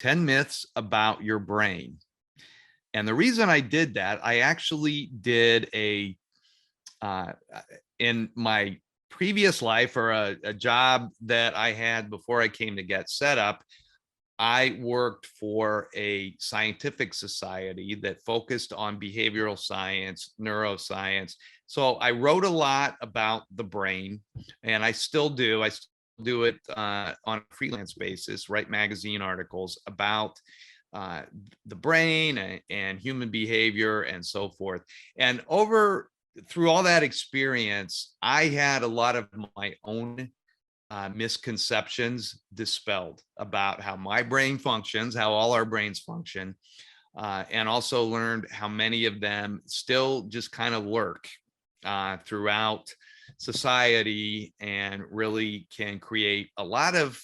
10 myths about your brain. And the reason I did that, I actually did in my previous life, or a job that I had before I came to GetSetUp, I worked for a scientific society that focused on behavioral science, neuroscience. So I wrote a lot about the brain, and I still do. I still do it on a freelance basis, write magazine articles about uh, the brain and human behavior and so forth. And through all that experience, I had a lot of my own misconceptions dispelled about how my brain functions, how all our brains function, and also learned how many of them still just kind of lurk throughout society and really can create a lot of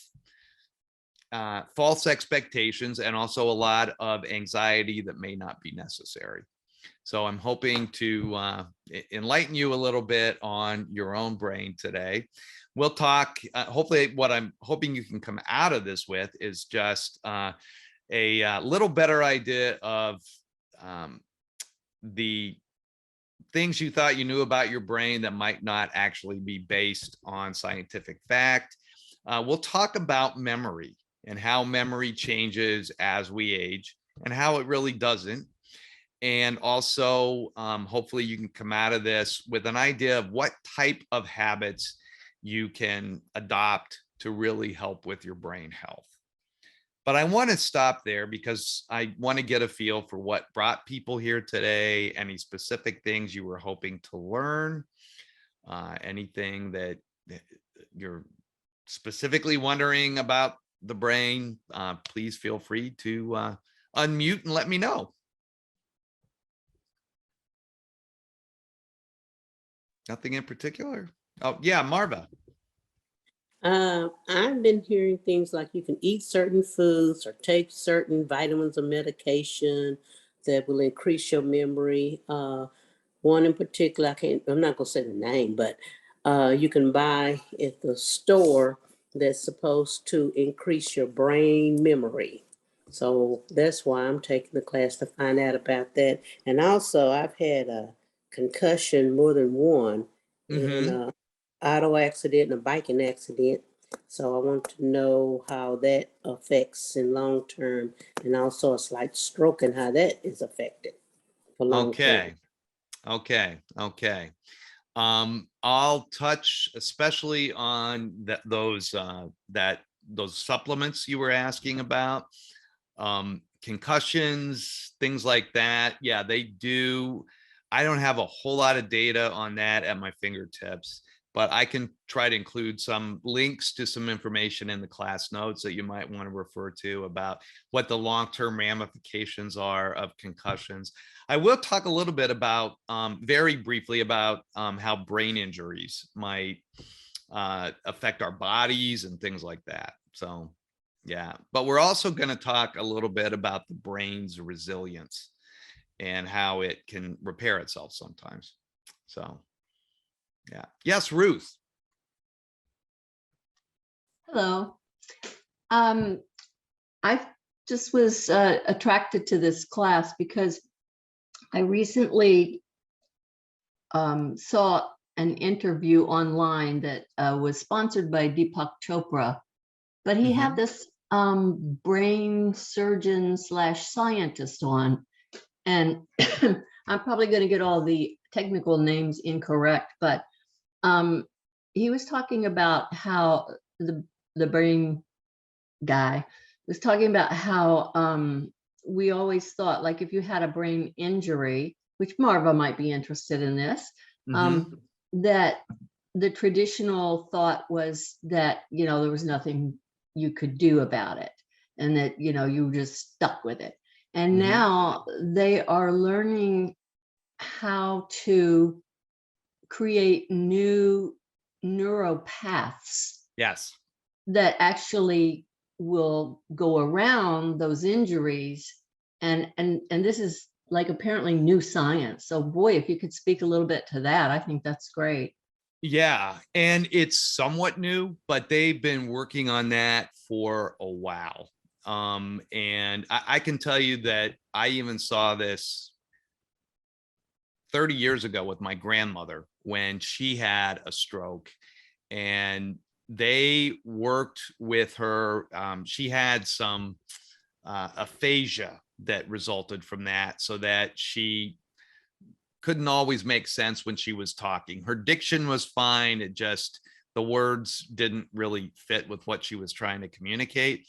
false expectations and also a lot of anxiety that may not be necessary. So I'm hoping to enlighten you a little bit on your own brain today. We'll talk, hopefully what I'm hoping you can come out of this with is just a little better idea of the things you thought you knew about your brain that might not actually be based on scientific fact. We'll talk about memory and how memory changes as we age and how it really doesn't. And also, hopefully you can come out of this with an idea of what type of habits you can adopt to really help with your brain health. But I want to stop there because I want to get a feel for what brought people here today, any specific things you were hoping to learn, anything that you're specifically wondering about the brain. Please feel free to unmute and let me know. Nothing in particular? Oh, yeah, Marva. I've been hearing things like you can eat certain foods or take certain vitamins or medication that will increase your memory. One in particular, I'm not gonna say the name, but you can buy at the store that's supposed to increase your brain memory. So that's why I'm taking the class to find out about that. And also, I've had a concussion, more than one, in auto accident and a biking accident. So I want to know how that affects in long term, and also a slight stroke and how that is affected for long term. Okay. I'll touch especially on those supplements you were asking about, concussions, things like that. Yeah, they do. I don't have a whole lot of data on that at my fingertips, but I can try to include some links to some information in the class notes that you might want to refer to about what the long-term ramifications are of concussions. I will talk a little bit about, very briefly, about how brain injuries might affect our bodies and things like that. So, yeah, but we're also going to talk a little bit about the brain's resilience and how it can repair itself sometimes. So, yeah. Yes, Ruth. Hello. I just was attracted to this class because I recently saw an interview online that was sponsored by Deepak Chopra, but he had this brain surgeon / scientist on, and I'm probably going to get all the technical names incorrect, but he was talking about how the brain guy was talking about how we always thought, like, if you had a brain injury, which Marva might be interested in this, that the traditional thought was that, you know, there was nothing you could do about it and that, you know, you were just stuck with it. And now they are learning how to create new neuropaths. Yes. That actually will go around those injuries. And this is like apparently new science. So boy, if you could speak a little bit to that, I think that's great. Yeah, and it's somewhat new, but they've been working on that for a while. And I can tell you that I even saw this 30 years ago with my grandmother when she had a stroke, and they worked with her. She had some aphasia that resulted from that, so that she couldn't always make sense when she was talking. Her diction was fine. It just, the words didn't really fit with what she was trying to communicate.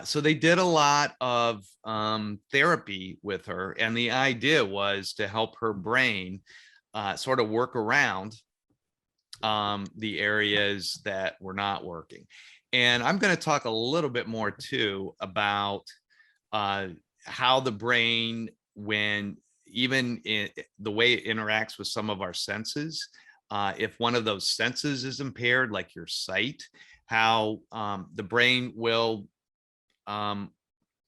So they did a lot of therapy with her. And the idea was to help her brain sort of work around the areas that were not working. And I'm going to talk a little bit more too about how the brain, when even in the way it interacts with some of our senses, if one of those senses is impaired, like your sight, how the brain will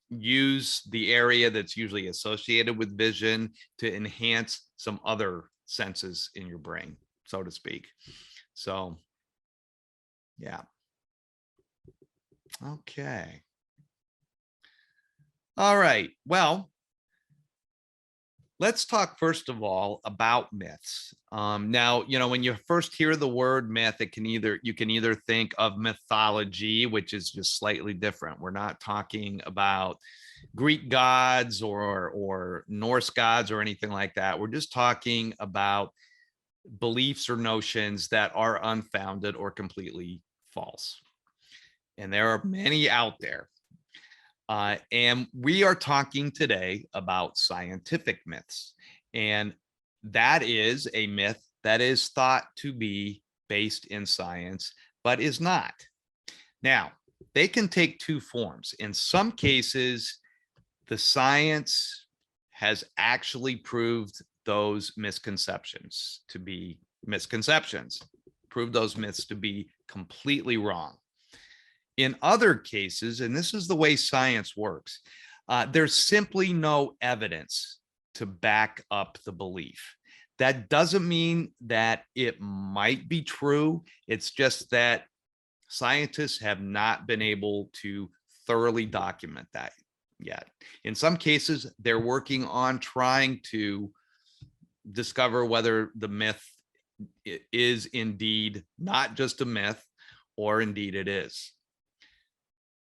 use the area that's usually associated with vision to enhance some other senses in your brain, so to speak. So, yeah. Okay. All right. Well, let's talk first of all about myths. Now, when you first hear the word myth, you can either think of mythology, which is just slightly different. We're not talking about Greek gods or Norse gods or anything like that. We're just talking about beliefs or notions that are unfounded or completely false. And there are many out there. And we are talking today about scientific myths. And that is a myth that is thought to be based in science, but is not. Now, they can take two forms. In some cases, the science has actually proved those misconceptions to be misconceptions, proved those myths to be completely wrong. In other cases, and this is the way science works, there's simply no evidence to back up the belief. That doesn't mean that it might be true. It's just that scientists have not been able to thoroughly document that yet. In some cases, they're working on trying to discover whether the myth is indeed not just a myth, or indeed it is.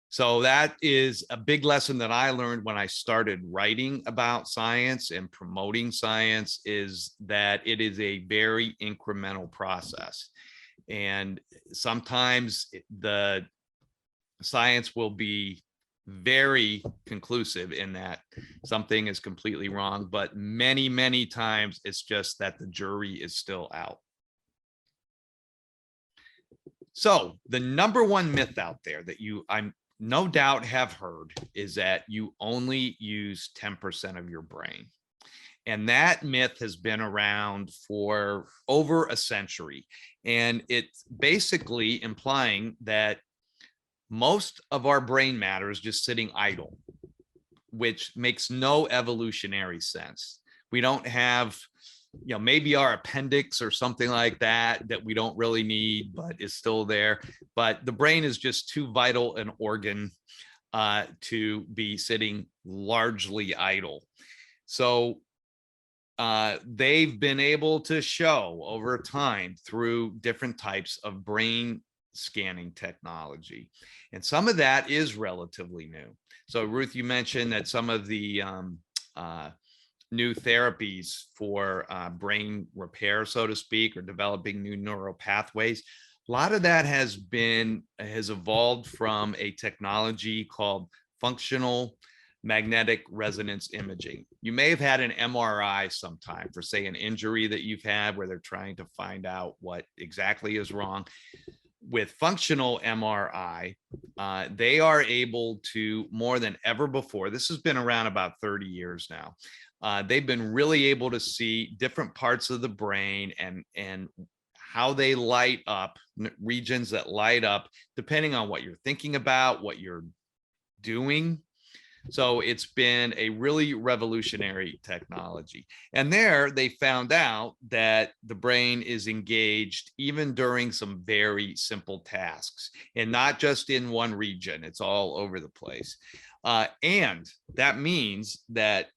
So that is a big lesson that I learned when I started writing about science and promoting science, is that it is a very incremental process. And sometimes the science will be very conclusive in that something is completely wrong, but many, many times it's just that the jury is still out. So the number one myth out there that I'm no doubt have heard is that you only use 10% of your brain. And that myth has been around for over a century. And it's basically implying that most of our brain matter is just sitting idle, which makes no evolutionary sense. We don't have, maybe our appendix or something like that we don't really need, but is still there. But the brain is just too vital an organ to be sitting largely idle. So they've been able to show over time through different types of brain scanning technology. And some of that is relatively new. So Ruth, you mentioned that some of the new therapies for brain repair, so to speak, or developing new neural pathways. A lot of that has evolved from a technology called functional magnetic resonance imaging. You may have had an MRI sometime for, say, an injury that you've had where they're trying to find out what exactly is wrong. With functional MRI, they are able to, more than ever before, this has been around about 30 years now, they've been really able to see different parts of the brain and how they light up, regions that light up depending on what you're thinking about, what you're doing. So it's been a really revolutionary technology. And there they found out that the brain is engaged even during some very simple tasks, and not just in one region, it's all over the place. And that means that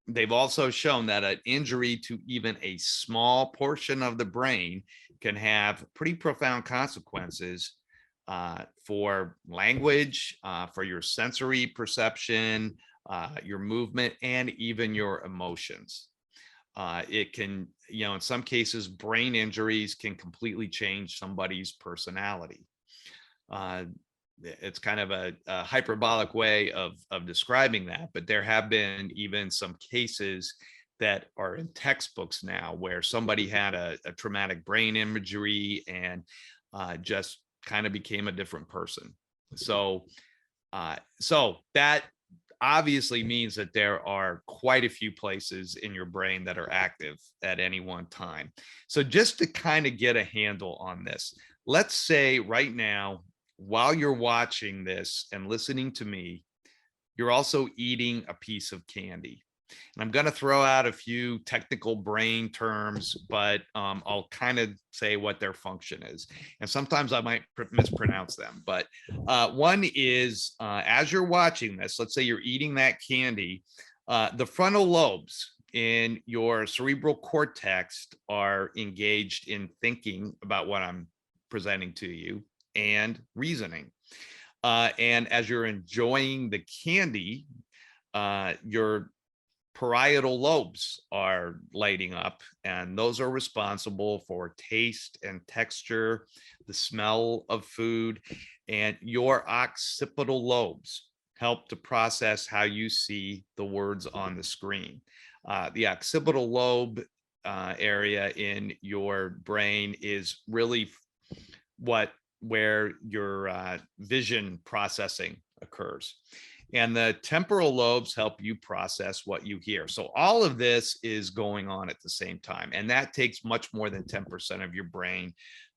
they've also shown that an injury to even a small portion of the brain can have pretty profound consequences for language, for your sensory perception, your movement, and even your emotions. It can, in some cases, brain injuries can completely change somebody's personality. It's kind of a hyperbolic way of describing that, but there have been even some cases that are in textbooks now where somebody had a traumatic brain injury and just kind of became a different person. So that obviously means that there are quite a few places in your brain that are active at any one time. So just to kind of get a handle on this, let's say right now, while you're watching this and listening to me, you're also eating a piece of candy. And I'm going to throw out a few technical brain terms, but I'll kind of say what their function is. And sometimes I might mispronounce them. But one is, as you're watching this, let's say you're eating that candy, the frontal lobes in your cerebral cortex are engaged in thinking about what I'm presenting to you and reasoning. And as you're enjoying the candy, your parietal lobes are lighting up, and those are responsible for taste and texture, the smell of food, and your occipital lobes help to process how you see the words on the screen. The occipital lobe area in your brain is really where your vision processing occurs. And the temporal lobes help you process what you hear. So all of this is going on at the same time. And that takes much more than 10% of your brain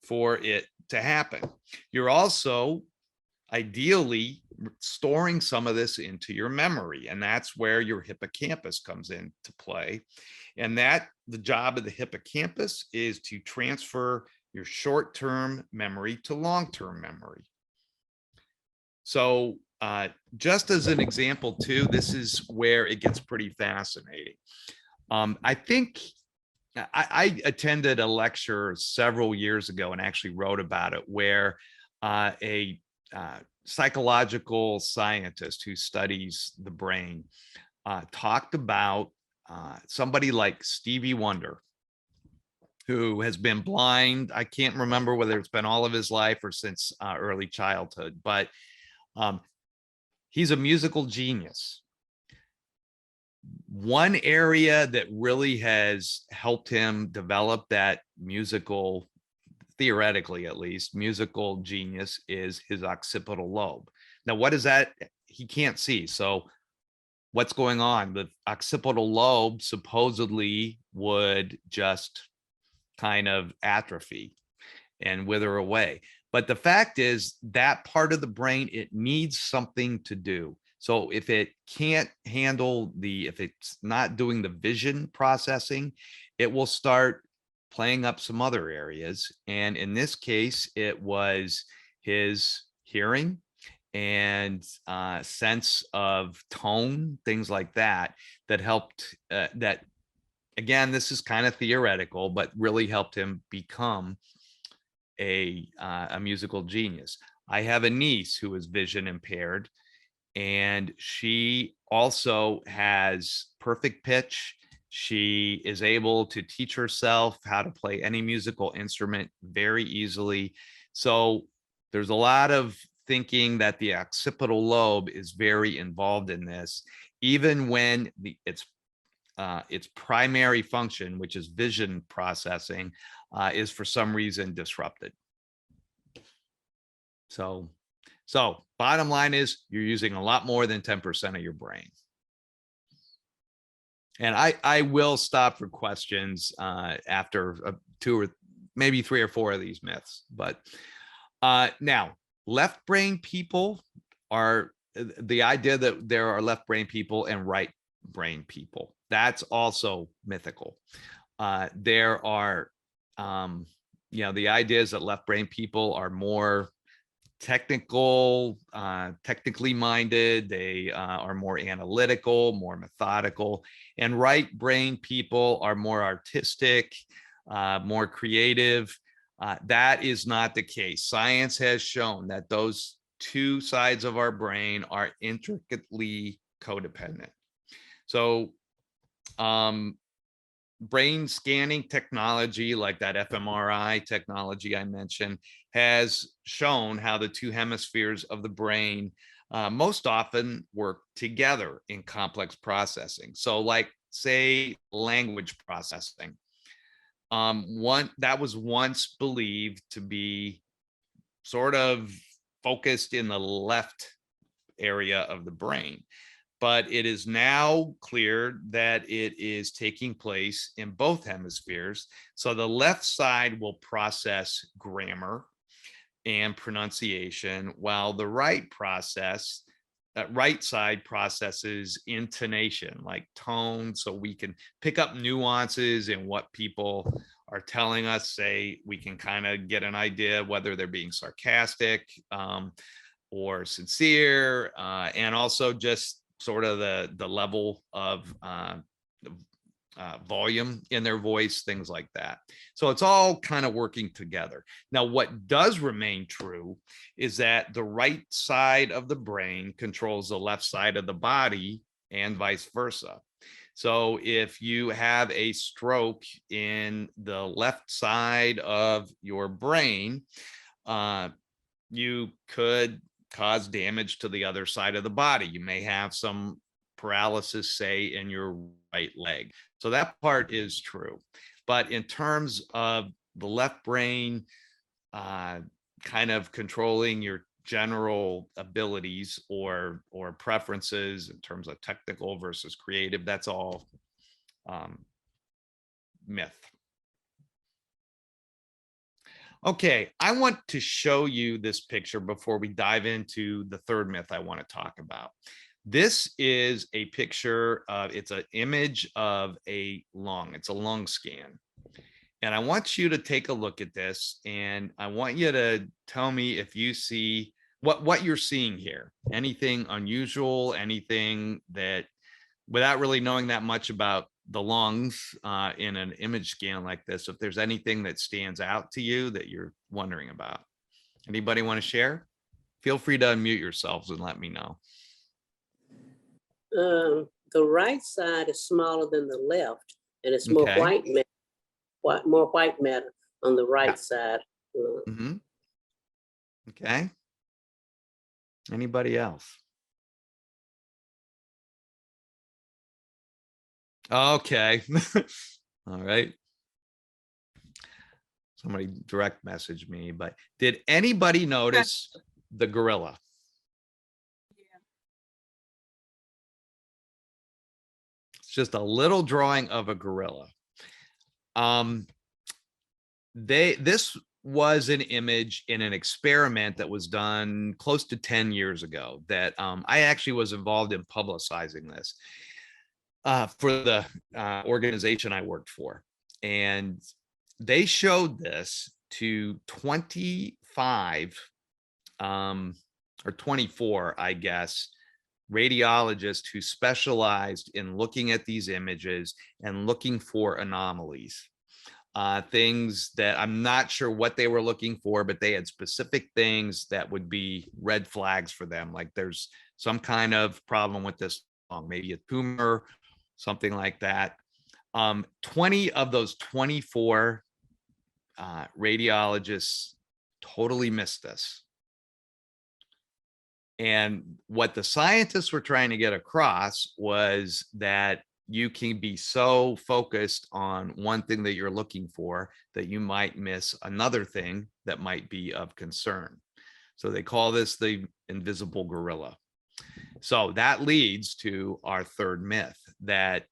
for it to happen. You're also ideally storing some of this into your memory. And that's where your hippocampus comes into play. And the job of the hippocampus is to transfer your short-term memory to long-term memory. So just as an example too, this is where it gets pretty fascinating. I think I attended a lecture several years ago and actually wrote about it, where a psychological scientist who studies the brain talked about somebody like Stevie Wonder, who has been blind. I can't remember whether it's been all of his life or since early childhood, but he's a musical genius. One area that really has helped him develop that musical, theoretically at least, musical genius is his occipital lobe. Now, what is that? He can't see. So what's going on? The occipital lobe supposedly would just kind of atrophy and wither away. But the fact is that part of the brain, it needs something to do. So if it can't handle if it's not doing the vision processing, it will start playing up some other areas. And in this case, it was his hearing and sense of tone, things like that, that helped, that, again, this is kind of theoretical, but really helped him become a musical genius. I have a niece who is vision impaired, and she also has perfect pitch. She is able to teach herself how to play any musical instrument very easily. So there's a lot of thinking that the occipital lobe is very involved in this, even when its primary function, which is vision processing, is for some reason disrupted. So bottom line is you're using a lot more than 10% of your brain. And I will stop for questions after 2 or maybe 3 or 4 of these myths. But now, left brain people are the idea that there are left brain people and right brain people. That's also mythical. There are, the idea is that left brain people are more technically minded. They are more analytical, more methodical, and right brain people are more artistic, more creative. That is not the case. Science has shown that those two sides of our brain are intricately codependent. So brain scanning technology like that fMRI technology I mentioned has shown how the two hemispheres of the brain most often work together in complex processing. So like say language processing, one that was once believed to be sort of focused in the left area of the brain, but it is now clear that it is taking place in both hemispheres. So the left side will process grammar and pronunciation, while the right side processes intonation, like tone, so we can pick up nuances in what people are telling us. Say we can kind of get an idea whether they're being sarcastic or sincere, and also just sort of the level of volume in their voice, things like that. So it's all kind of working together. Now, what does remain true is that the right side of the brain controls the left side of the body and vice versa. So if you have a stroke in the left side of your brain, you could cause damage to the other side of the body. You may have some paralysis, say, in your right leg. So that part is true. But in terms of the left brain kind of controlling your general abilities or preferences in terms of technical versus creative, that's all myth. Okay, I want to show you this picture before we dive into the third myth I want to talk about. This is a picture of, it's an image of a lung. It's a lung scan. And I want you to take a look at this, and I want you to tell me if you see what you're seeing here. Anything unusual, anything that, without really knowing that much about the lungs in an image scan like this, if there's anything that stands out to you that you're wondering about. Anybody want to share? Feel free to unmute yourselves and let me know. The right side is smaller than the left, and it's more Okay. more white matter on the right Yeah. side. Mm-hmm. Okay. Anybody else? Okay. All right. Somebody direct messaged me, but did anybody notice the gorilla? It's just a little drawing of a gorilla. This was an image in an experiment that was done close to 10 years ago that I actually was involved in publicizing this for the organization I worked for. And they showed this to 25 or 24, I guess, radiologists who specialized in looking at these images and looking for anomalies. Things that I'm not sure what they were looking for, but they had specific things that would be red flags for them. Like there's some kind of problem with this lung, maybe a tumor, something like that. 20 of those 24 radiologists totally missed this. And what the scientists were trying to get across was that you can be so focused on one thing that you're looking for that you might miss another thing that might be of concern. So they call this the invisible gorilla. So that leads to our third myth, that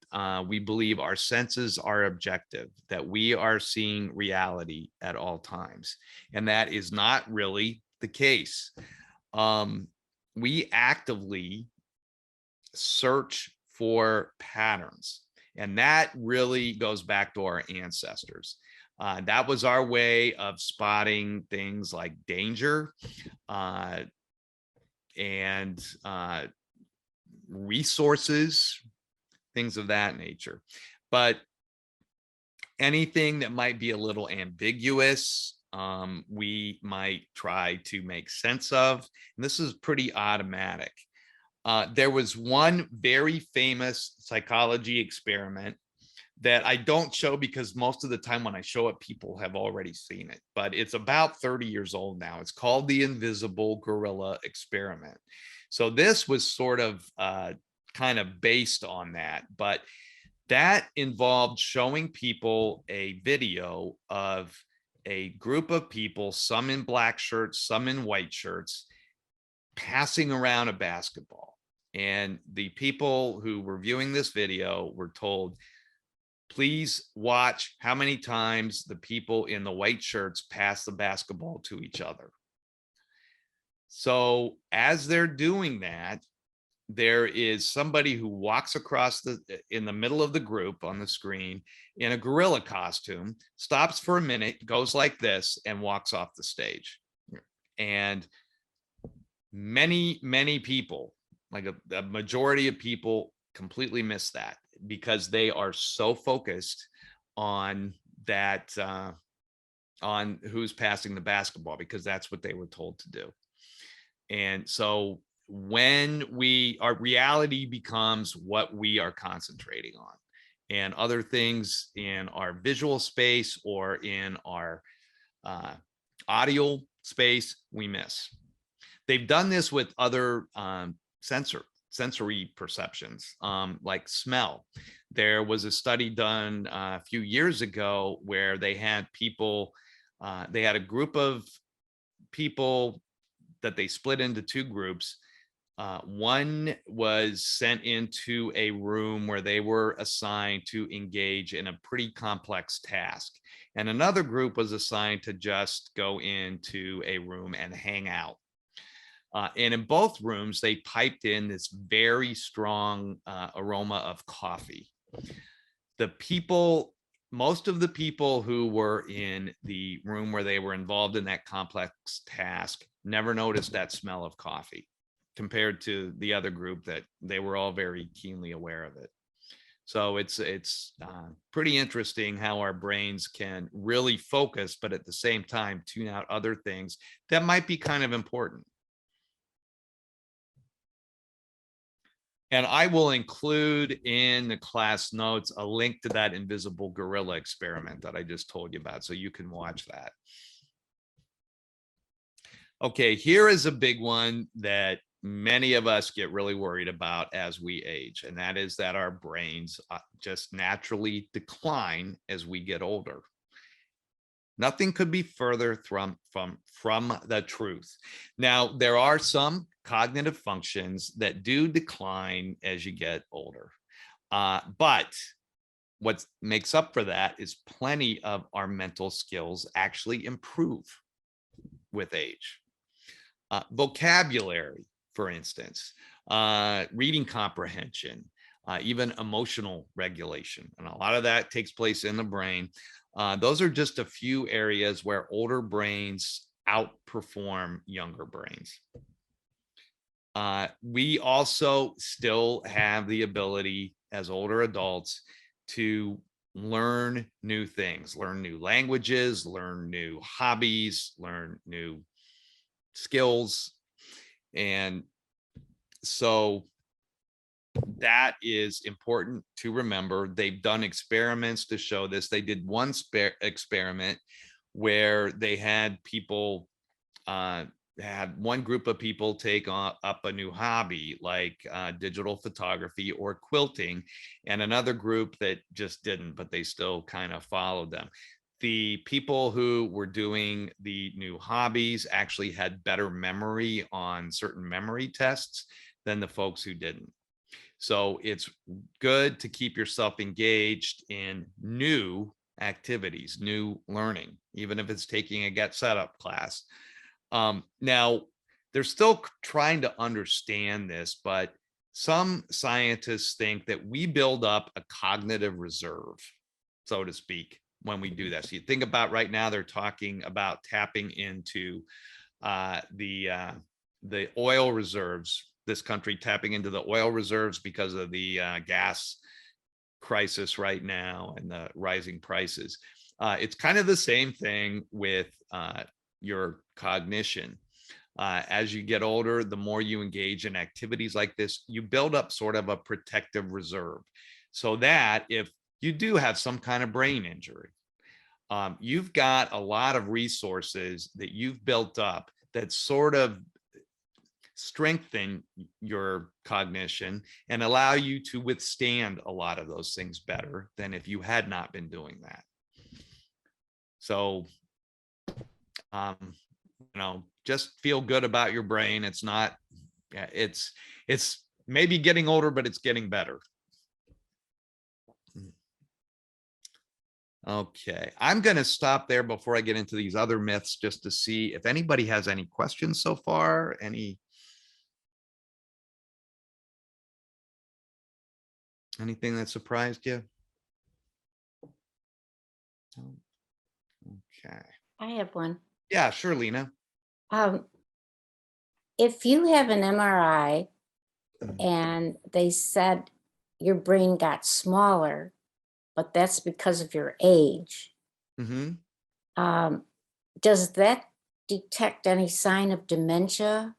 we believe our senses are objective, that we are seeing reality at all times. And that is not really the case. We actively search for patterns. And that really goes back to our ancestors. That was our way of spotting things like danger and resources, things of that nature. But anything that might be a little ambiguous, we might try to make sense of. And this is pretty automatic. There was one very famous psychology experiment that I don't show because most of the time when I show it, people have already seen it, but it's about 30 years old now. It's called the invisible gorilla experiment. So this was sort of kind of based on that, but that involved showing people a video of a group of people, some in black shirts, some in white shirts, passing around a basketball. And the people who were viewing this video were told, please watch how many times the people in the white shirts pass the basketball to each other. So as they're doing that, there is somebody who walks across in the middle of the group on the screen in a gorilla costume, stops for a minute, goes like this, and walks off the stage. And many people, like a majority of people, completely miss that because they are so focused on that, on who's passing the basketball, because that's what they were told to do. And so when our reality becomes what we are concentrating on, and other things in our visual space or in our audio space, we miss. They've done this with other sensory perceptions, like smell. There was a study done a few years ago where they had people, they had a group of people that they split into two groups. One was sent into a room where they were assigned to engage in a pretty complex task. And another group was assigned to just go into a room and hang out. And in both rooms, they piped in this very strong aroma of coffee. Most of the people who were in the room where they were involved in that complex task never noticed that smell of coffee, compared to the other group that they were all very keenly aware of it. So it's pretty interesting how our brains can really focus, but at the same time tune out other things that might be kind of important. And I will include in the class notes a link to that invisible gorilla experiment that I just told you about, so you can watch that. Okay, here is a big one that many of us get really worried about as we age, and that is that our brains just naturally decline as we get older. Nothing could be further from the truth. Now, there are some cognitive functions that do decline as you get older. But what makes up for that is plenty of our mental skills actually improve with age. Vocabulary, for instance, reading comprehension, even emotional regulation. And a lot of that takes place in the brain. Those are just a few areas where older brains outperform younger brains. We also still have the ability as older adults to learn new things, learn new languages, learn new hobbies, learn new skills. And so that is important to remember. They've done experiments to show this. They did one experiment where they had people, had one group of people take up a new hobby like digital photography or quilting, and another group that just didn't, but they still kind of followed them. The people who were doing the new hobbies actually had better memory on certain memory tests than the folks who didn't. So it's good to keep yourself engaged in new activities, new learning, even if it's taking a GetSetUp class. Now, they're still trying to understand this, but some scientists think that we build up a cognitive reserve, so to speak, when we do this. You think about right now, they're talking about tapping into the oil reserves, this country tapping into the oil reserves because of the gas crisis right now and the rising prices. It's kind of the same thing with your cognition. As you get older, the more you engage in activities like this, you build up sort of a protective reserve, so that if you do have some kind of brain injury, you've got a lot of resources that you've built up that sort of strengthen your cognition and allow you to withstand a lot of those things better than if you had not been doing that. So, just feel good about your brain. It's not, it's maybe getting older, but it's getting better. Okay, I'm going to stop there before I get into these other myths, just to see if anybody has any questions so far. Anything that surprised you? Okay. I have one. Yeah, sure, Lena. If you have an MRI and they said your brain got smaller, but that's because of your age, does that detect any sign of dementia?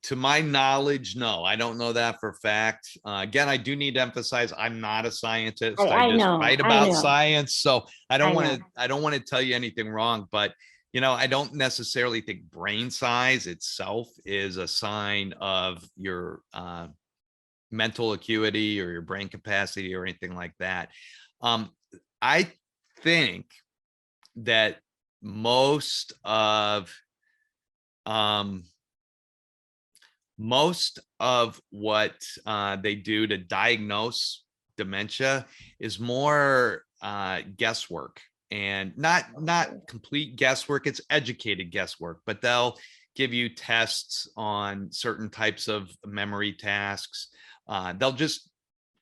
To my knowledge, no, I don't know that for a fact. Again, I do need to emphasize I'm not a scientist. I just know, write I about know. science, so I don't want know. to. I don't want to tell you anything wrong, but I don't necessarily think brain size itself is a sign of your mental acuity or your brain capacity or anything like that. I think that most of what they do to diagnose dementia is more guesswork, and not complete guesswork. It's educated guesswork, but they'll give you tests on certain types of memory tasks. They'll just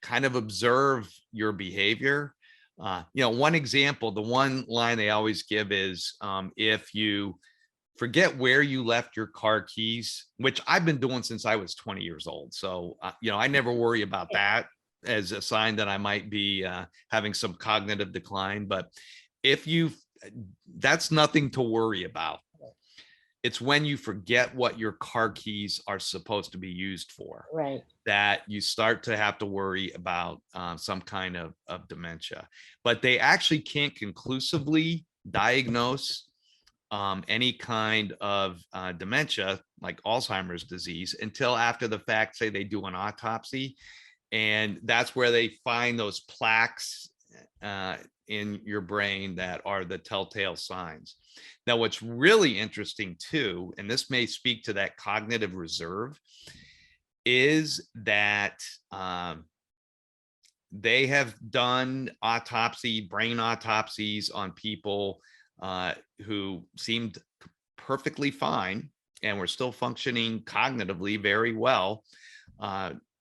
kind of observe your behavior. One example, the one line they always give is if you forget where you left your car keys, which I've been doing since I was 20 years old. So, I never worry about that as a sign that I might be having some cognitive decline. But that's nothing to worry about. It's when you forget what your car keys are supposed to be used for, Right, that you start to have to worry about some kind of dementia. But they actually can't conclusively diagnose any kind of dementia like Alzheimer's disease until after the fact. Say they do an autopsy, and that's where they find those plaques in your brain that are the telltale signs. Now, what's really interesting too, and this may speak to that cognitive reserve, is that they have done brain autopsies on people who seemed perfectly fine and were still functioning cognitively very well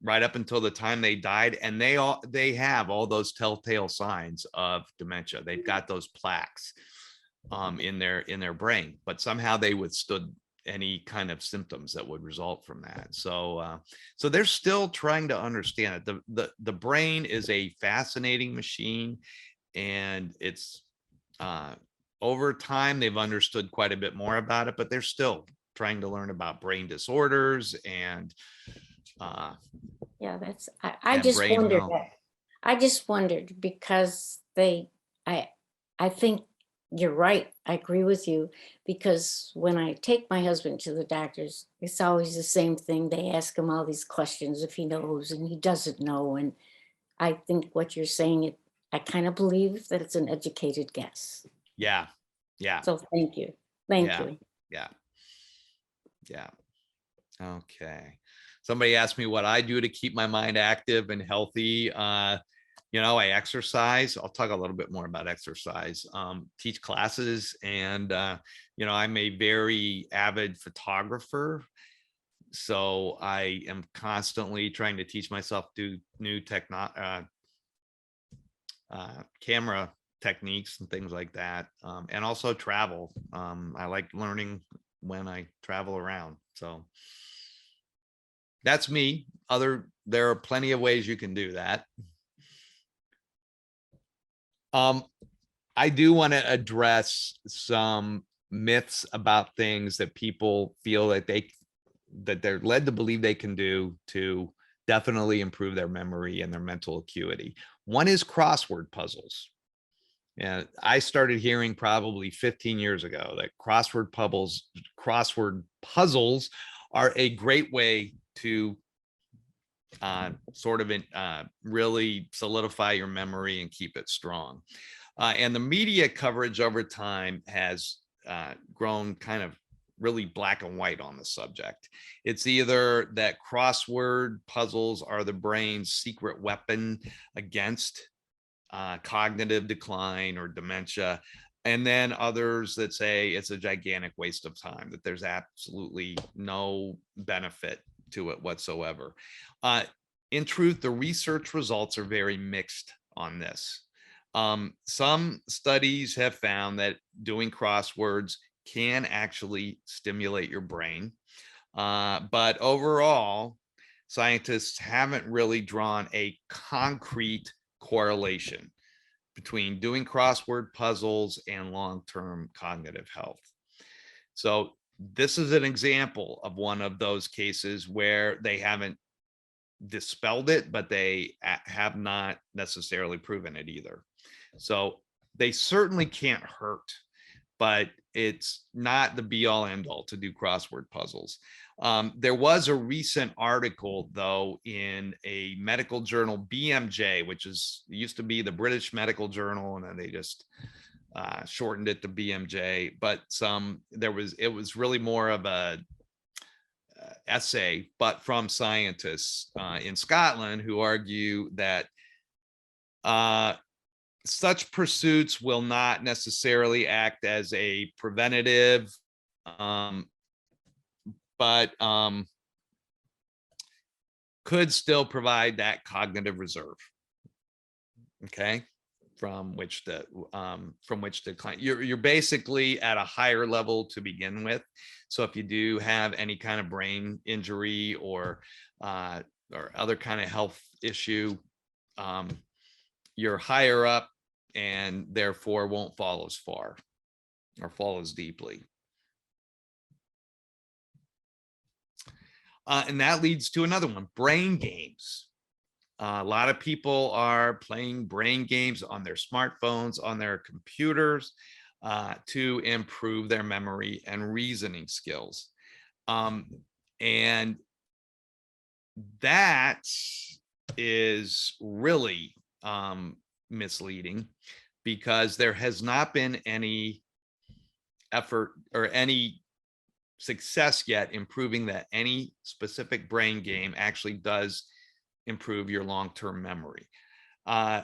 right up until the time they died, and they have all those telltale signs of dementia. They've got those plaques in their brain, but somehow they withstood any kind of symptoms that would result from that. So they're still trying to understand it. The brain is a fascinating machine, and it's over time they've understood quite a bit more about it, but they're still trying to learn about brain disorders and yeah, that's, I and just brain wondered health. that. I just wondered because I think you're right. I agree with you, because when I take my husband to the doctors, it's always the same thing. They ask him all these questions if he knows, and he doesn't know. And I think what you're saying, I kind of believe that it's an educated guess. Yeah. So thank you. Thank Yeah. you. Yeah. Okay. Somebody asked me what I do to keep my mind active and healthy. I exercise. I'll talk a little bit more about exercise. Teach classes, and I'm a very avid photographer. So I am constantly trying to teach myself to new camera techniques and things like that. And also travel. I like learning when I travel around. So that's me. There are plenty of ways you can do that. I do want to address some myths about things that people feel that they're led to believe they can do to definitely improve their memory and their mental acuity. One is crossword puzzles. And I started hearing probably 15 years ago that crossword puzzles are a great way to really solidify your memory and keep it strong. And the media coverage over time has grown kind of really black and white on the subject. It's either that crossword puzzles are the brain's secret weapon against cognitive decline or dementia, and then others that say it's a gigantic waste of time, that there's absolutely no benefit to it whatsoever. In truth, the research results are very mixed on this. Some studies have found that doing crosswords can actually stimulate your brain. But overall, scientists haven't really drawn a concrete correlation between doing crossword puzzles and long-term cognitive health. So this is an example of one of those cases where they haven't dispelled it, but they have not necessarily proven it either. So they certainly can't hurt, but it's not the be all end all to do crossword puzzles. There was a recent article, though, in a medical journal, BMJ, which used to be the British Medical Journal, and then they just shortened it to BMJ. But it was really more of a essay, but from scientists in Scotland who argue that such pursuits will not necessarily act as a preventative, but could still provide that cognitive reserve. Okay, from which to claim. You're basically at a higher level to begin with. So if you do have any kind of brain injury or other kind of health issue, you're higher up and therefore won't fall as far or fall as deeply. And that leads to another one, brain games. A lot of people are playing brain games on their smartphones, on their computers, to improve their memory and reasoning skills. And that is really misleading, because there has not been any effort or any success yet in proving that any specific brain game actually does improve your long-term memory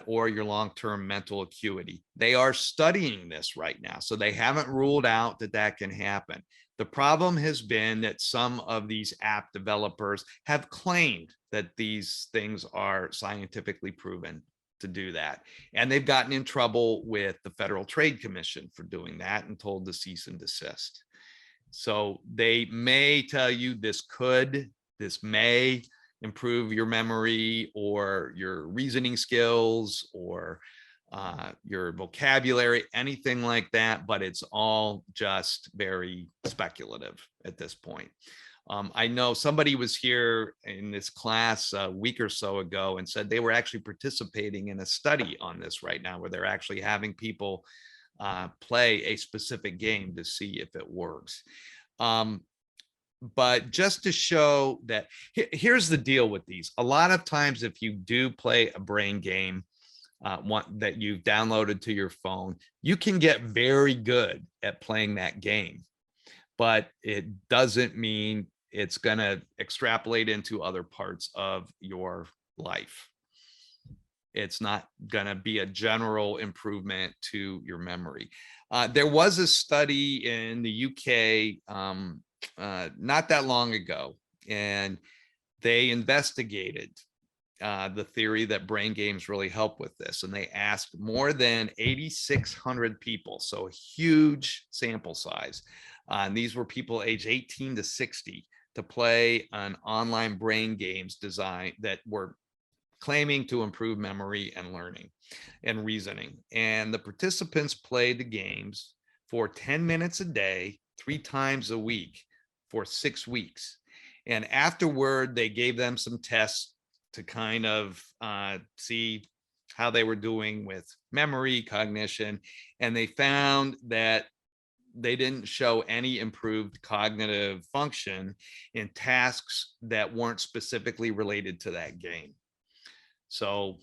or your long-term mental acuity. They are studying this right now, so they haven't ruled out that that can happen. The problem has been that some of these app developers have claimed that these things are scientifically proven to do that. And they've gotten in trouble with the Federal Trade Commission for doing that and told to cease and desist. So they may tell you this may improve your memory or your reasoning skills or your vocabulary, anything like that, but it's all just very speculative at this point. I know somebody was here in this class a week or so ago and said they were actually participating in a study on this right now, where they're actually having people play a specific game to see if it works. But just to show that, here's the deal with these. A lot of times, if you do play a brain game, one that you've downloaded to your phone, you can get very good at playing that game, but it doesn't mean it's going to extrapolate into other parts of your life. It's not going to be a general improvement to your memory. There was a study in the UK not that long ago, and they investigated the theory that brain games really help with this. And they asked more than 8,600 people, so a huge sample size. And these were people aged 18 to 60 to play on online brain games designed that were claiming to improve memory and learning and reasoning. And the participants played the games for 10 minutes a day, 3 times a week for 6 weeks. And afterward, they gave them some tests to kind of see how they were doing with memory, cognition, and they found that they didn't show any improved cognitive function in tasks that weren't specifically related to that game. So,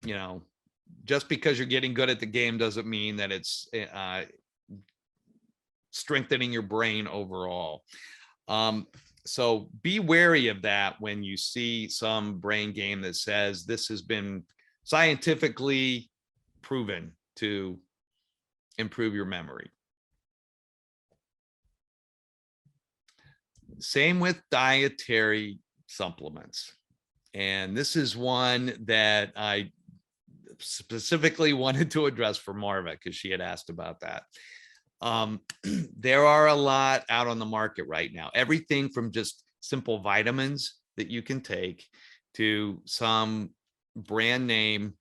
you know, just because you're getting good at the game doesn't mean that it's strengthening your brain overall. So be wary of that when you see some brain game that says this has been scientifically proven to improve your memory. Same with dietary supplements. And this is one that I specifically wanted to address for Marva because she had asked about that. There are a lot out on the market right now, everything from just simple vitamins that you can take to some brand name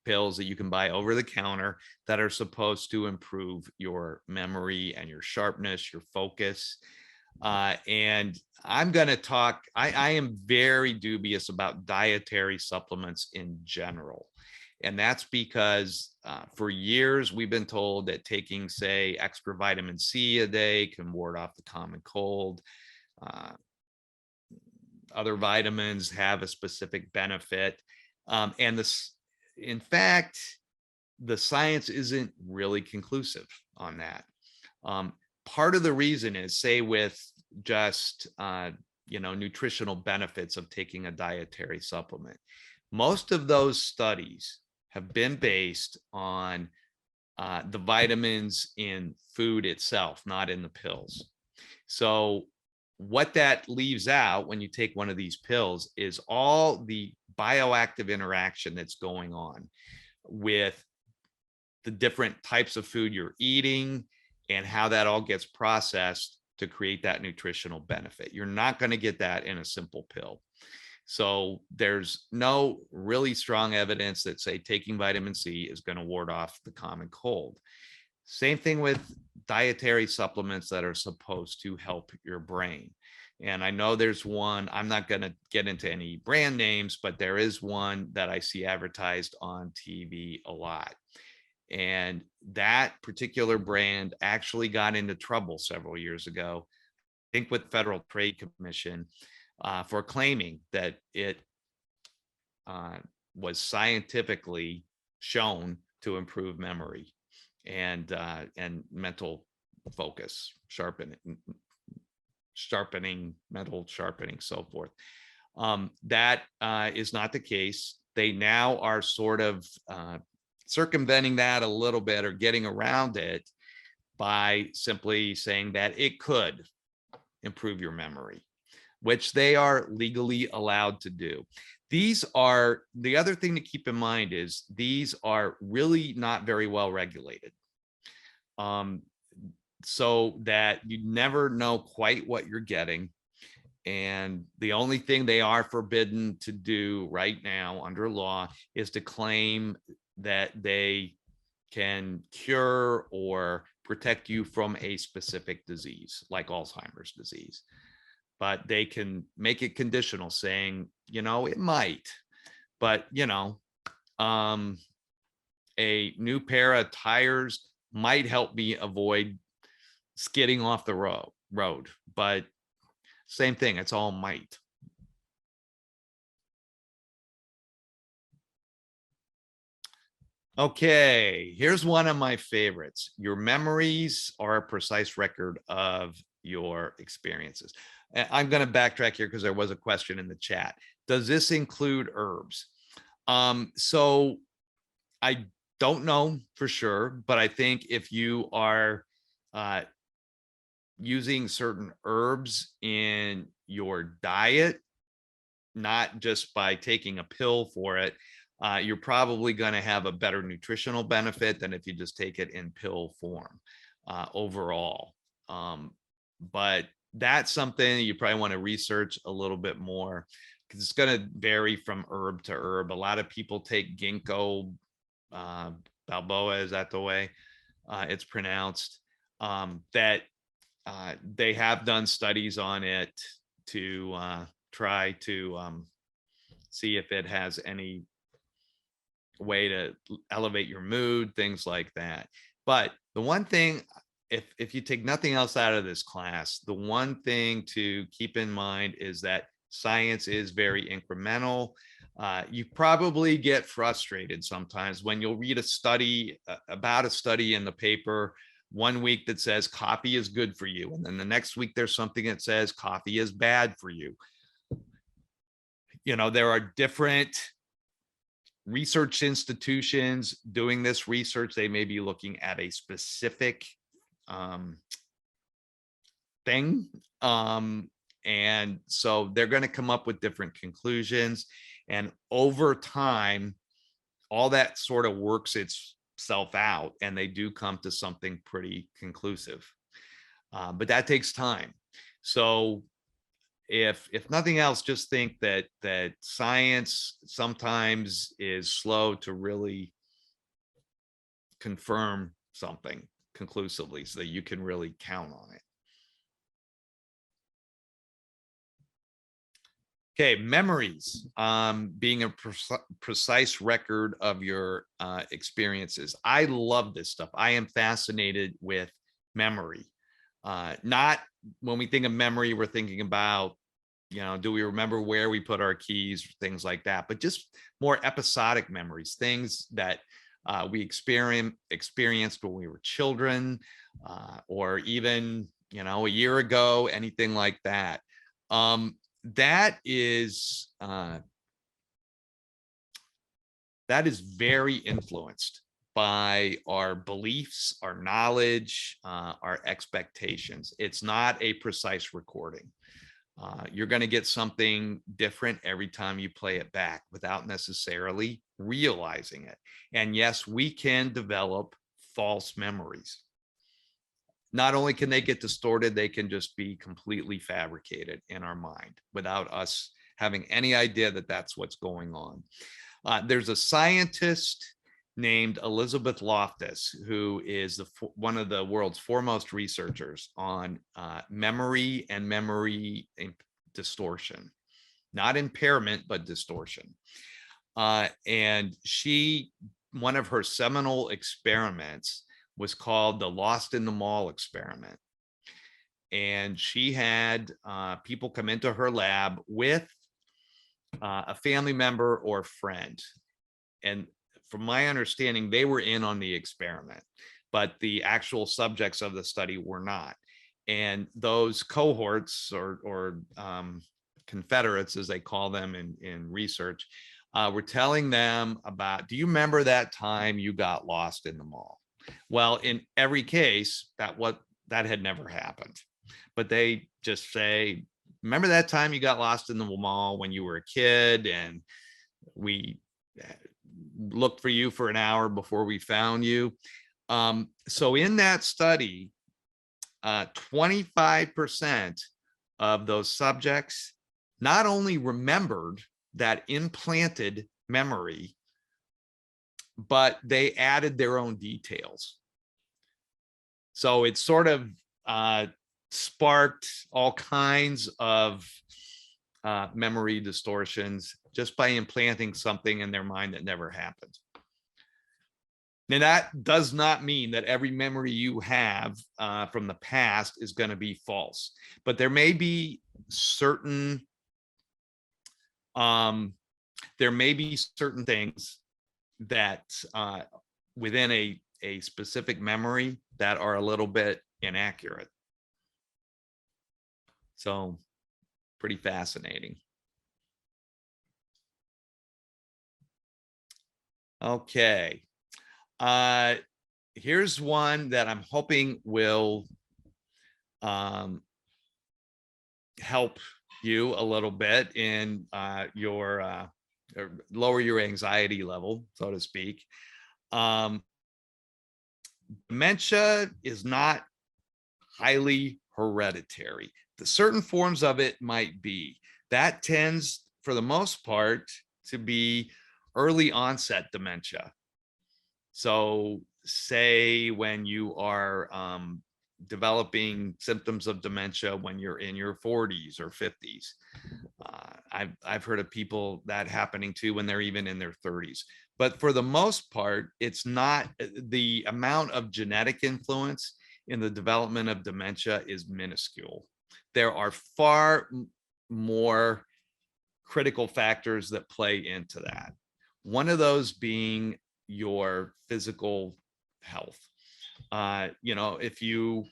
pills that you can buy over the counter that are supposed to improve your memory and your sharpness, your focus. And I'm going to talk, I am very dubious about dietary supplements in general. And that's because for years we've been told that taking, say, extra vitamin C a day can ward off the common cold. Other vitamins have a specific benefit. And this, in fact, the science isn't really conclusive on that. Part of the reason is, say, with just nutritional benefits of taking a dietary supplement, most of those studies have been based on the vitamins in food itself, not in the pills. So what that leaves out when you take one of these pills is all the bioactive interaction that's going on with the different types of food you're eating and how that all gets processed to create that nutritional benefit. You're not going to get that in a simple pill. So there's no really strong evidence that, say, taking vitamin C is going to ward off the common cold. Same thing with dietary supplements that are supposed to help your brain. And I know there's one, I'm not going to get into any brand names, but there is one that I see advertised on TV a lot. And that particular brand actually got into trouble several years ago, I think with Federal Trade Commission, for claiming that it was scientifically shown to improve memory and mental focus, sharpening, mental sharpening, so forth. That is not the case. They now are sort of circumventing that a little bit, or getting around it by simply saying that it could improve your memory, which they are legally allowed to do. These are, the other thing to keep in mind is these are really not very well regulated. So that you never know quite what you're getting. And the only thing they are forbidden to do right now under law is to claim that they can cure or protect you from a specific disease like Alzheimer's disease. But they can make it conditional, saying, it might, but, a new pair of tires might help me avoid skidding off the road, but same thing, it's all might. Okay, here's one of my favorites. Your memories are a precise record of your experiences. I'm going to backtrack here because there was a question in the chat. Does this include herbs? So I don't know for sure, but I think if you are using certain herbs in your diet, not just by taking a pill for it. You're probably going to have a better nutritional benefit than if you just take it in pill form overall. But that's something you probably want to research a little bit more, because it's going to vary from herb to herb. A lot of people take ginkgo balboa, is that the way it's pronounced? That they have done studies on it to try to see if it has any way to elevate your mood, things like that. But the one thing, if you take nothing else out of this class, the one thing to keep in mind is that science is very incremental. You probably get frustrated sometimes when you'll read a study about a study in the paper one week that says coffee is good for you, and then the next week there's something that says coffee is bad for you. You know, there are different research institutions doing this research. They may be looking at a specific thing. And so they're going to come up with different conclusions. And over time, all that sort of works itself out, and they do come to something pretty conclusive. But that takes time. So if nothing else, just think that science sometimes is slow to really confirm something conclusively so that you can really count on it. Okay, memories, being a precise record of your experiences. I love this stuff. I am fascinated with memory. Not when we think of memory, we're thinking about, you know, do we remember where we put our keys, things like that, but just more episodic memories, things that we experienced when we were children, or even, you know, a year ago, anything like that. That is very influenced by our beliefs, our knowledge, our expectations. It's not a precise recording. You're going to get something different every time you play it back without necessarily realizing it. And yes, we can develop false memories. Not only can they get distorted, they can just be completely fabricated in our mind without us having any idea that that's what's going on. There's a scientist named Elizabeth Loftus, who is one of the world's foremost researchers on memory and memory distortion, not impairment, but distortion. And one of her seminal experiments was called the Lost in the Mall experiment. And she had people come into her lab with a family member or friend. And from my understanding, they were in on the experiment, but the actual subjects of the study were not. And those cohorts or confederates, as they call them in research, were telling them about, do you remember that time you got lost in the mall? Well, in every case, that had never happened. But they just say, remember that time you got lost in the mall when you were a kid and we looked for you for an hour before we found you? So in that study, 25% of those subjects not only remembered that implanted memory, but they added their own details. So it sort of sparked all kinds of memory distortions just by implanting something in their mind that never happened. Now, that does not mean that every memory you have from the past is going to be false, but there may be certain things that within a specific memory that are a little bit inaccurate. So pretty fascinating. Okay. Here's one that I'm hoping will help you a little bit in your or lower your anxiety level, so to speak. Dementia is not highly hereditary. The certain forms of it might be. That tends, for the most part, to be early onset dementia. So say when you are developing symptoms of dementia when you're in your 40s or 50s. I've heard of people that happening too when they're even in their 30s. But for the most part, it's not, the amount of genetic influence in the development of dementia is minuscule. There are far more critical factors that play into that. One of those being your physical health. You know, if you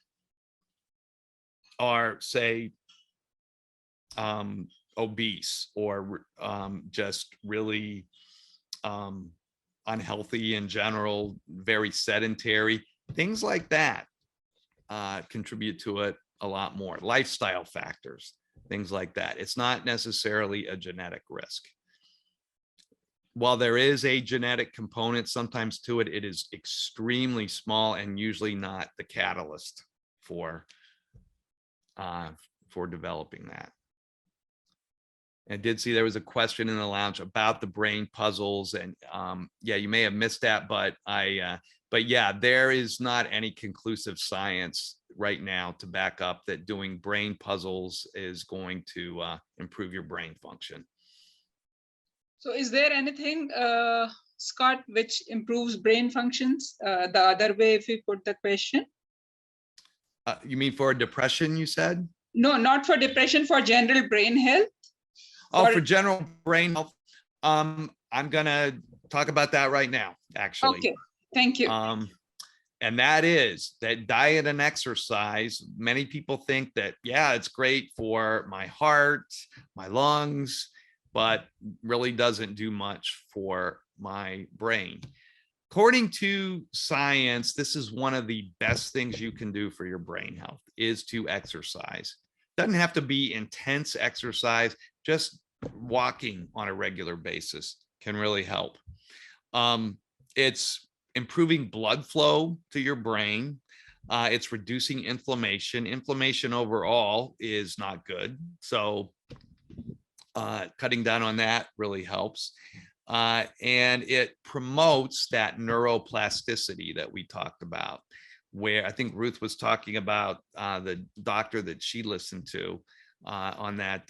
are, say, obese or just really unhealthy in general, very sedentary, things like that contribute to it a lot more. Lifestyle factors, things like that. It's not necessarily a genetic risk. While there is a genetic component sometimes to it, it is extremely small and usually not the catalyst for developing that. I did see there was a question in the lounge about the brain puzzles, and yeah, you may have missed that, but but yeah, there is not any conclusive science right now to back up that doing brain puzzles is going to improve your brain function. So is there anything, Scott, which improves brain functions? The other way, if we put the question? You mean for depression, you said? No, not for depression, for general brain health. Oh, for general brain health. I'm gonna talk about that right now, actually. Okay, thank you. And that is that diet and exercise. Many people think that, yeah, it's great for my heart, my lungs, but really doesn't do much for my brain. According to science, this is one of the best things you can do for your brain health, is to exercise. Doesn't have to be intense exercise, just walking on a regular basis can really help. It's improving blood flow to your brain. It's reducing inflammation. Inflammation overall is not good. So cutting down on that really helps. And it promotes that neuroplasticity that we talked about, where I think Ruth was talking about the doctor that she listened to on that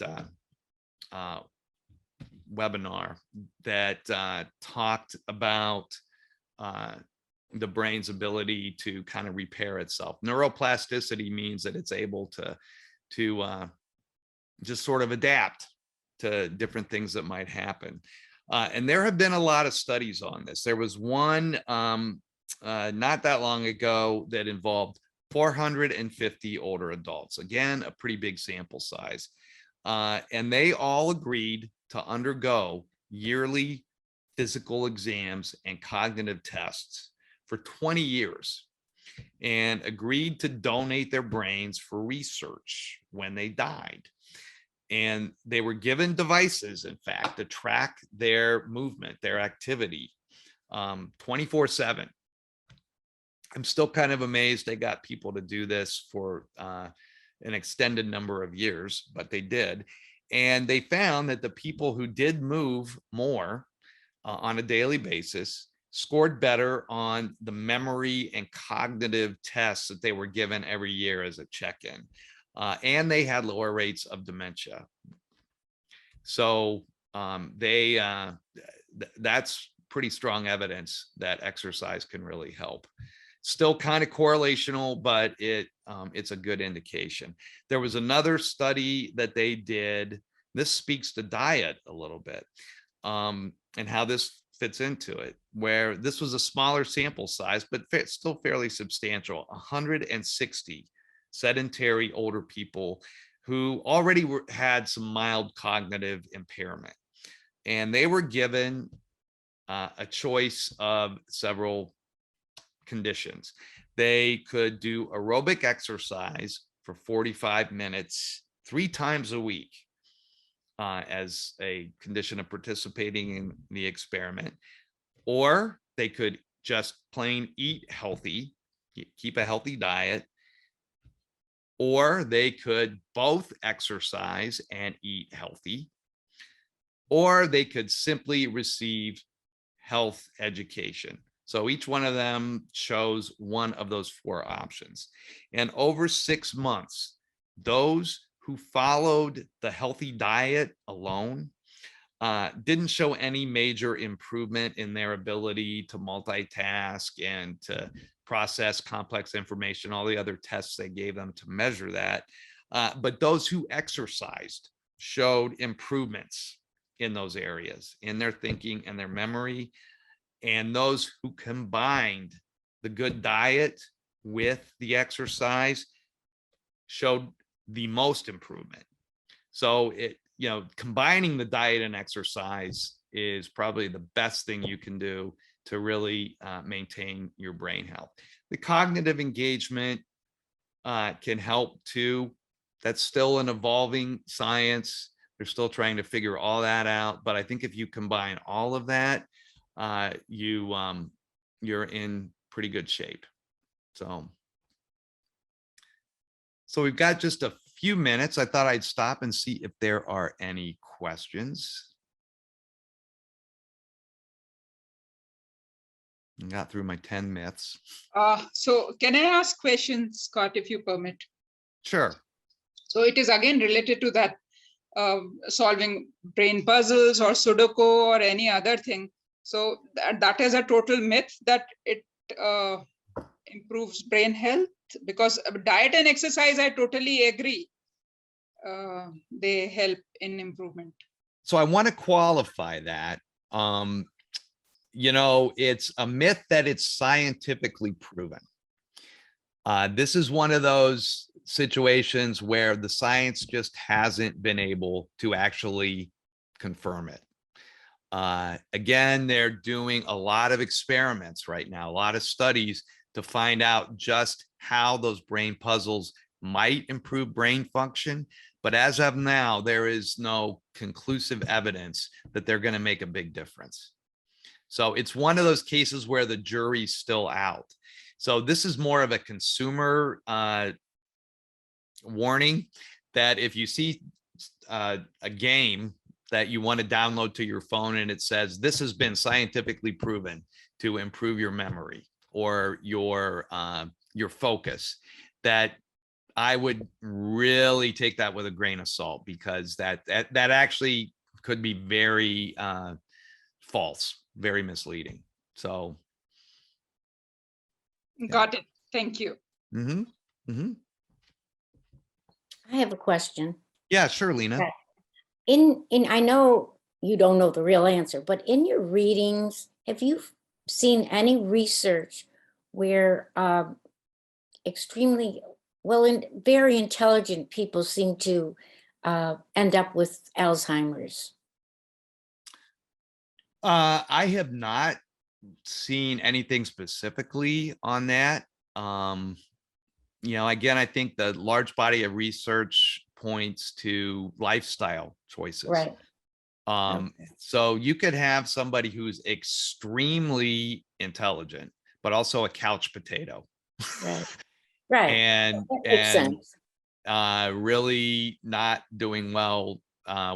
webinar that talked about the brain's ability to kind of repair itself. Neuroplasticity means that it's able to just sort of adapt to different things that might happen. And there have been a lot of studies on this. There was one not that long ago that involved 450 older adults. Again, a pretty big sample size. And they all agreed to undergo yearly physical exams and cognitive tests for 20 years and agreed to donate their brains for research when they died. And they were given devices, in fact, to track their movement, their activity 24/7. I'm still kind of amazed they got people to do this for an extended number of years, but they did. And they found that the people who did move more on a daily basis scored better on the memory and cognitive tests that they were given every year as a check-in. And they had lower rates of dementia. So that's pretty strong evidence that exercise can really help. Still kind of correlational, but it's a good indication. There was another study that they did. This speaks to diet a little bit and how this fits into it, where this was a smaller sample size, but still fairly substantial. 160 sedentary older people who already had some mild cognitive impairment. And they were given a choice of several conditions. They could do aerobic exercise for 45 minutes, 3 times a week. as a condition of participating in the experiment, or they could just plain eat healthy, keep a healthy diet, or they could both exercise and eat healthy, or they could simply receive health education. So each one of them chose one of those 4 options. And over 6 months, those who followed the healthy diet alone didn't show any major improvement in their ability to multitask and to process complex information, all the other tests they gave them to measure that. But those who exercised showed improvements in those areas, in their thinking and their memory. And those who combined the good diet with the exercise showed the most improvement. So combining the diet and exercise is probably the best thing you can do to really maintain your brain health. The cognitive engagement can help too. That's still an evolving science. They're still trying to figure all that out. But I think if you combine all of that, you're in pretty good shape. So we've got just a few minutes. I thought I'd stop and see if there are any questions. I got through my 10 myths. So can I ask questions, Scott, if you permit? Sure. So it is again related to that solving brain puzzles or Sudoku or any other thing. So that is a total myth that it improves brain health, because diet and exercise, I totally agree. They help in improvement. So I want to qualify that. It's a myth that it's scientifically proven. This is one of those situations where the science just hasn't been able to actually confirm it. Again, they're doing a lot of experiments right now, a lot of studies to find out just how those brain puzzles might improve brain function. But as of now, there is no conclusive evidence that they're going to make a big difference. So it's one of those cases where the jury's still out. So this is more of a consumer warning that if you see a game that you want to download to your phone and it says this has been scientifically proven to improve your memory or your focus, that I would really take that with a grain of salt, because that actually could be very false, very misleading. So got it. Thank you. I have a question. Yeah, sure, Lena. In I know you don't know the real answer, but in your readings, have you seen any research where extremely well and very intelligent people seem to end up with Alzheimer's? I have not seen anything specifically on that. Again, I think the large body of research points to lifestyle choices. Right. So you could have somebody who's extremely intelligent, but also a couch potato. Right. Right. and really not doing well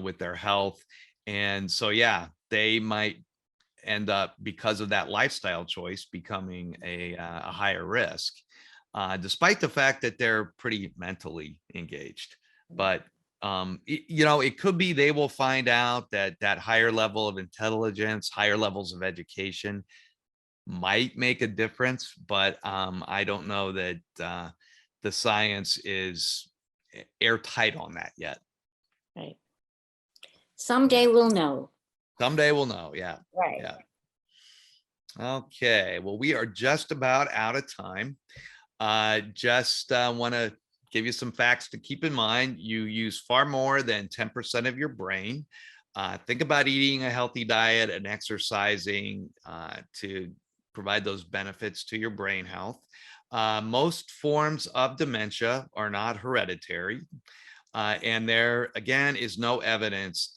with their health. And so, yeah, they might end up, because of that lifestyle choice, becoming a higher risk, despite the fact that they're pretty mentally engaged. But it could be they will find out that higher level of intelligence, higher levels of education might make a difference. But I don't know that the science is airtight on that yet. Right. Someday we'll know. Someday we'll know. Yeah. Right. Yeah. Okay. Well, we are just about out of time. Just want to give you some facts to keep in mind. You use far more than 10% of your brain. Think about eating a healthy diet and exercising to provide those benefits to your brain health. Most forms of dementia are not hereditary. And there again is no evidence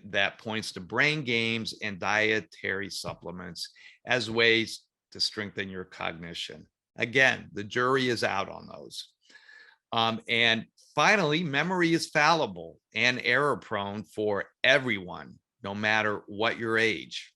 that points to brain games and dietary supplements as ways to strengthen your cognition. Again, the jury is out on those. And finally, memory is fallible and error prone for everyone, no matter what your age.